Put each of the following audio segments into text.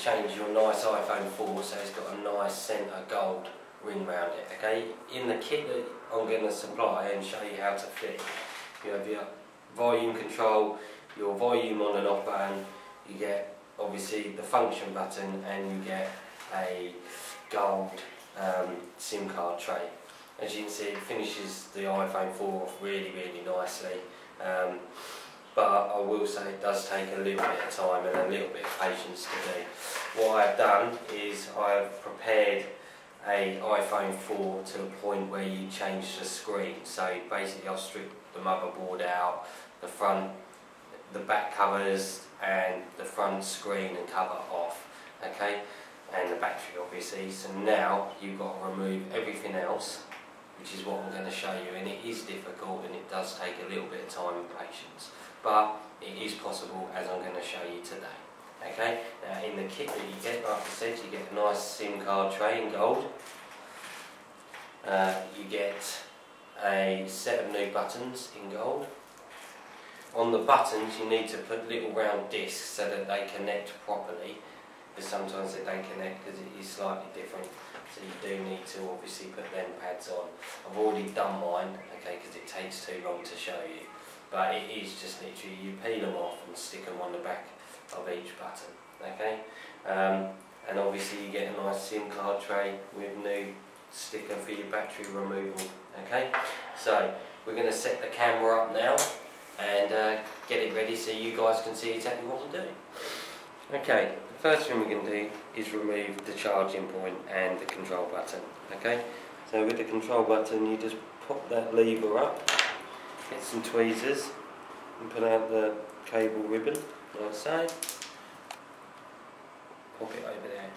change your nice iPhone 4 so it's got a nice centre gold ring round it. Okay, in the kit that I'm going to supply and show you how to fit, you have your volume control, your volume on and off button, you get obviously the function button, and you get a gold SIM card tray. As you can see, it finishes the iPhone 4 off really nicely, but I will say it does take a little bit of time and a little bit of patience to do. What I've done is I've prepared a iPhone 4 to the point where you change the screen. So basically I've stripped the motherboard out, the back covers and the front screen and cover off, okay, and the battery obviously. So now you've got to remove everything else, which is what I'm going to show you, and it is difficult and it does take a little bit of time and patience, but it is possible, as I'm going to show you today. Okay, now in the kit that you get, like I said, you get a nice SIM card tray in gold. You get a set of new buttons in gold. On the buttons you need to put little round discs so that they connect properly, because sometimes they don't connect because it is slightly different, so you do need to obviously put them pads on. I've already done mine, okay, because it takes too long to show you, but it is just literally you peel them off and stick them on the back of each button, okay, and obviously you get a nice SIM card tray with new sticker for your battery removal. Okay, so we're going to set the camera up now and get it ready so you guys can see exactly what we're doing. Okay, the first thing we're going to do is remove the charging point and the control button. Okay, so with the control button you just pop that lever up, get some tweezers and pull out the cable ribbon like so. Pop it over there.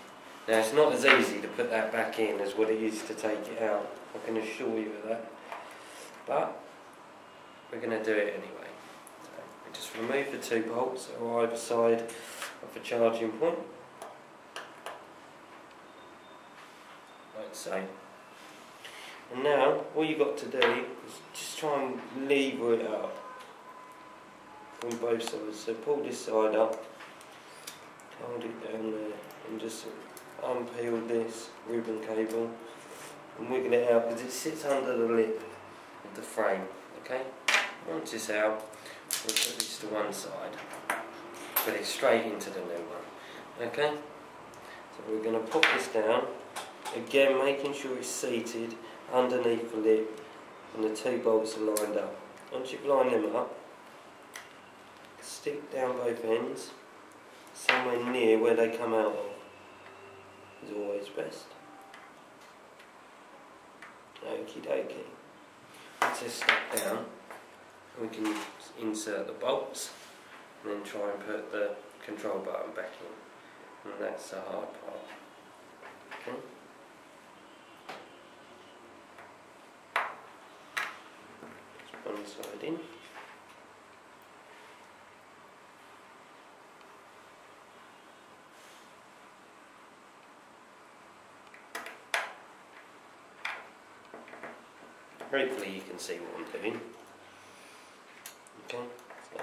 Now it's not as easy to put that back in as what it is to take it out, I can assure you of that, but we're going to do it anyway. So we just remove the two bolts that are either side of the charging point, like so. And now all you've got to do is just try and lever it up from both sides. So pull this side up, hold it down there and just unpeel this ribbon cable and wiggle it out because it sits under the lip of the frame. Okay, once it's out, we'll put this to one side, put it straight into the new one. Okay, so we're going to pop this down, again making sure it's seated underneath the lip and the two bolts are lined up. Once you've lined them up, stick down both ends somewhere near where they come out of is always best. Okie dokie. Once they're stuck down, we can insert the bolts and then try and put the control button back in, and that's the hard part. Okay. Just one side in. Hopefully you can see what I'm doing. Okay, so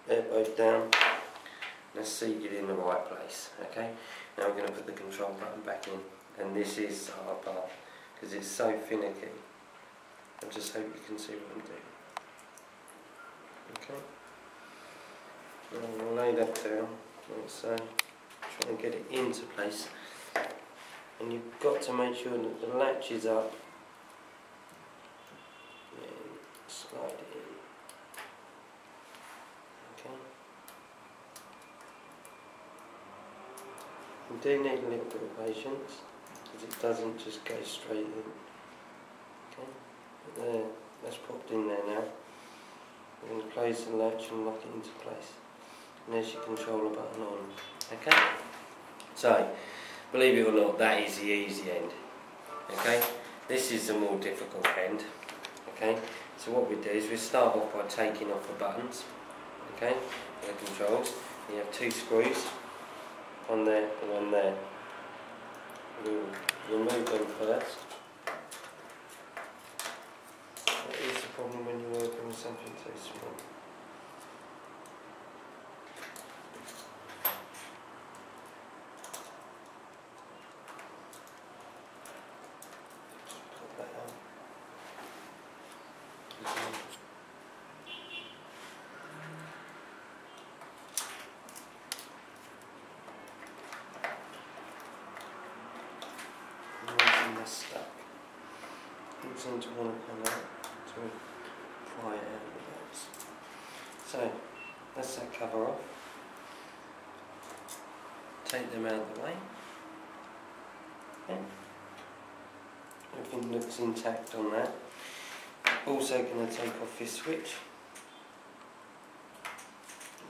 they're both down. Let's see it in the right place. Okay, now we're going to put the control button back in, and this is the hard part because it's so finicky. I just hope you can see what I'm doing. Okay, now I'm going to lay that down like so, try and get it into place, and you've got to make sure that the latch is up. Slide it in. Okay. You do need a little bit of patience because it doesn't just go straight in. Okay. But there, that's popped in there now. We're going to close the latch and lock it into place. And there's your controller button on. Okay. So, believe it or not, that is the easy end. Okay. This is the more difficult end. Okay. So what we do is we start off by taking off the buttons, okay, the controls. You have two screws, one there and one there. We'll remove them first. That is the problem when you're working with something too small. and that's stuck. It seems to want to come out to pry it out of the box. So that's that cover off. Take them out of the way. Okay. Everything looks intact on that. Also going to take off this switch.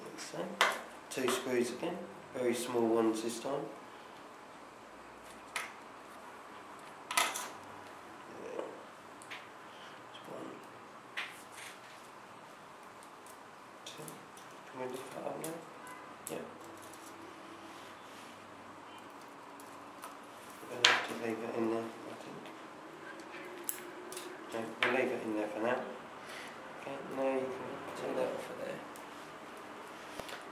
Like so. 2 screws again, very small ones this time. Yeah. That's 1, 2. Can we lift that up now? Yeah. We're going to have to leave it in there, I think. Okay, we'll leave it in there for now. Okay, now you can take that off of there.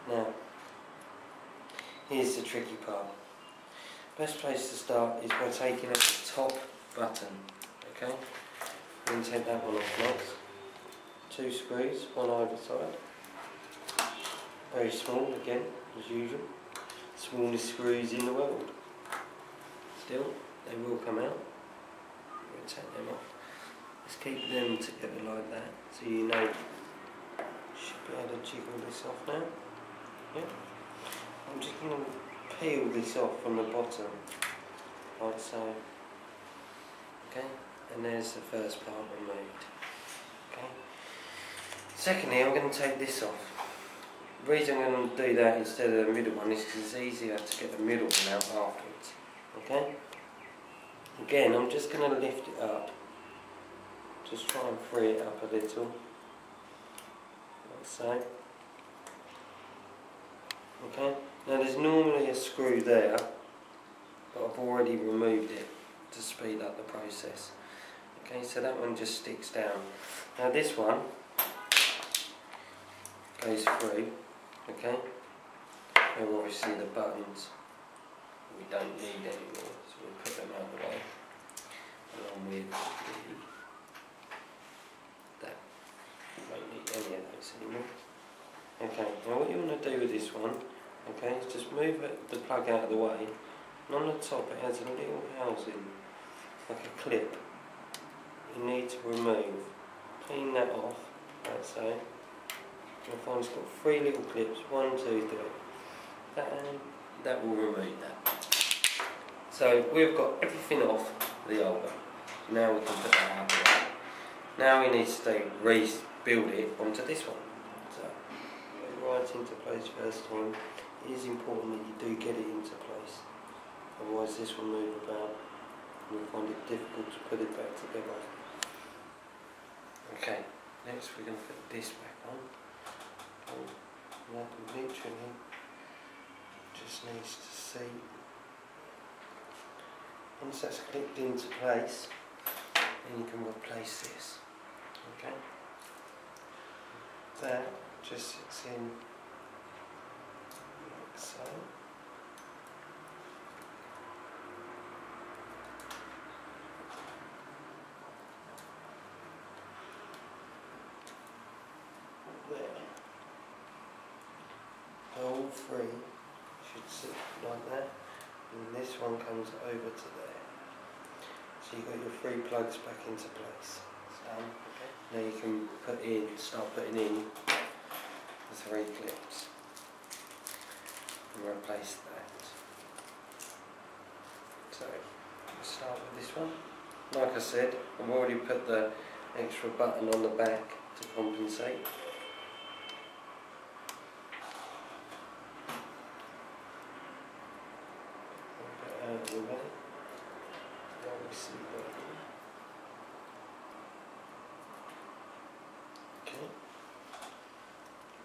Now, here's the tricky part. Best place to start is by taking out the top button. Okay, then take that one off next. 2 screws, one either side. Very small again, as usual. Smallest screws in the world. Still, they will come out. We'll take them off. Let's keep them together like that, so you know. Should be able to jiggle this off now. Yeah. I'm just going to peel this off from the bottom, like so. Okay, and there's the first part removed. Okay. Secondly, I'm going to take this off. The reason I'm going to do that instead of the middle one is because it's easier to get the middle one out afterwards. Okay. Again, I'm just going to lift it up. Just try and free it up a little, like so. Okay, now there's normally a screw there, but I've already removed it to speed up the process. Okay, so that one just sticks down. Now this one goes through, okay, and obviously the buttons we don't need anymore, so we'll put them out of the way, along with that. We won't need any of those anymore. Okay, now what you want to do with this one, okay, is just move the plug out of the way, and on the top it has a little housing, like a clip. You need to remove, clean that off, like so. You'll find it's got 3 little clips, 1, 2, 3. That will remove that. So we've got everything off the old one. Now we can put that out of the way. Now we need to rebuild it onto this one. So right into place first time. It is important that you do get it into place, otherwise this will move about and you'll find it difficult to put it back together. Okay, next we're going to put this back on. That literally just needs to seat. Once that's clicked into place, then you can replace this. Okay, that just sits in like so. There. All 3 should sit like that, and this one comes over to there. So you've got your 3 plugs back into place. Okay. Now you can start putting in the 3 clips and replace that. So we'll start with this one. Like I said, I've already put the extra button on the back to compensate. Out of the way. Now we see that. Okay,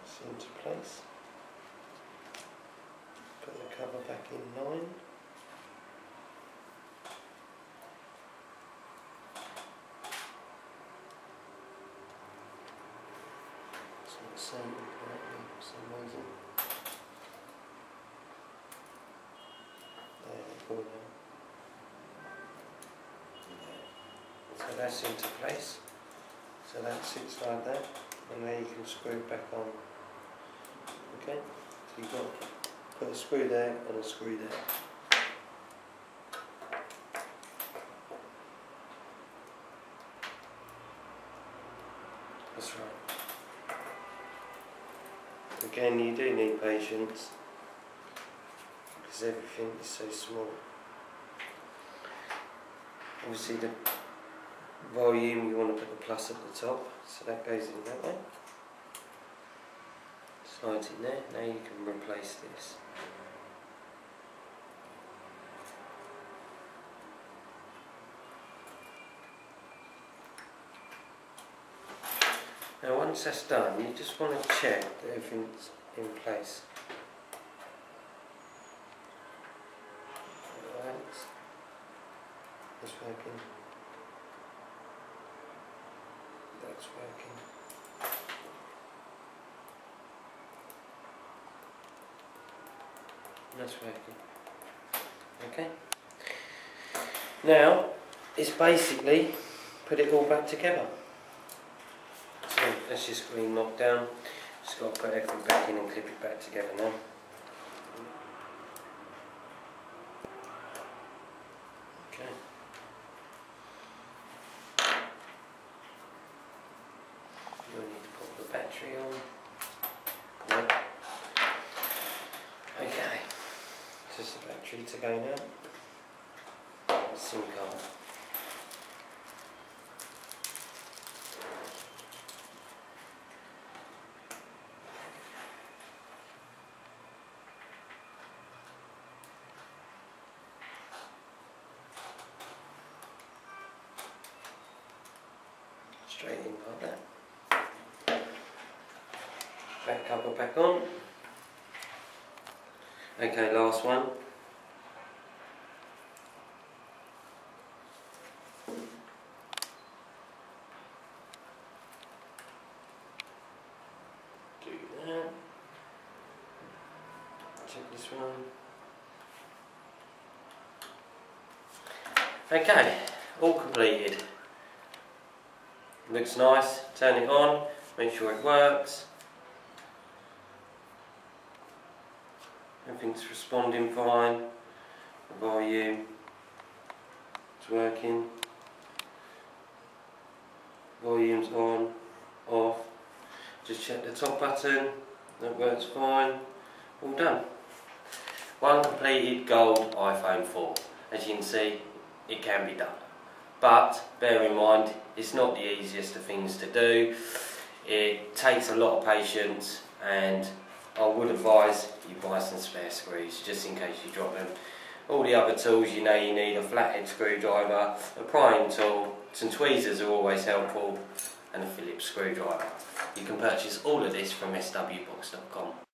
it's into place. Put the cover back in line. It's not sounding correctly for some reason. There we go now. So that's into place. So that sits like that, and then you can screw it back on. Okay, so you've got to put a screw there and a screw there. That's right. Again, you do need patience because everything is so small. Obviously the volume, you want to put the plus at the top, so that goes in that way. Slides in there, now you can replace this. Now once that's done, you just want to check that everything's in place. Right. That's working. That's working. That's working. Okay. Now, it's basically put it all back together. So that's your screen locked down. Just got to put everything back in and clip it back together now. Okay. You'll need to put the battery on. Right. Okay. Just the battery to go now. SIM card. Straight in like that. Back cover back on. Okay, last one. Do that. Check this one. Okay, all completed. Looks nice. Turn it on, make sure it works. Everything's responding fine. The volume is working. Volume's on, off. Just check the top button. That works fine. All done. One completed gold iPhone 4. As you can see, it can be done. But bear in mind, it's not the easiest of things to do. It takes a lot of patience, and I would advise you buy some spare screws just in case you drop them. All the other tools, you know, you need a flathead screwdriver, a prying tool, some tweezers are always helpful, and a Phillips screwdriver. You can purchase all of this from swbox.com.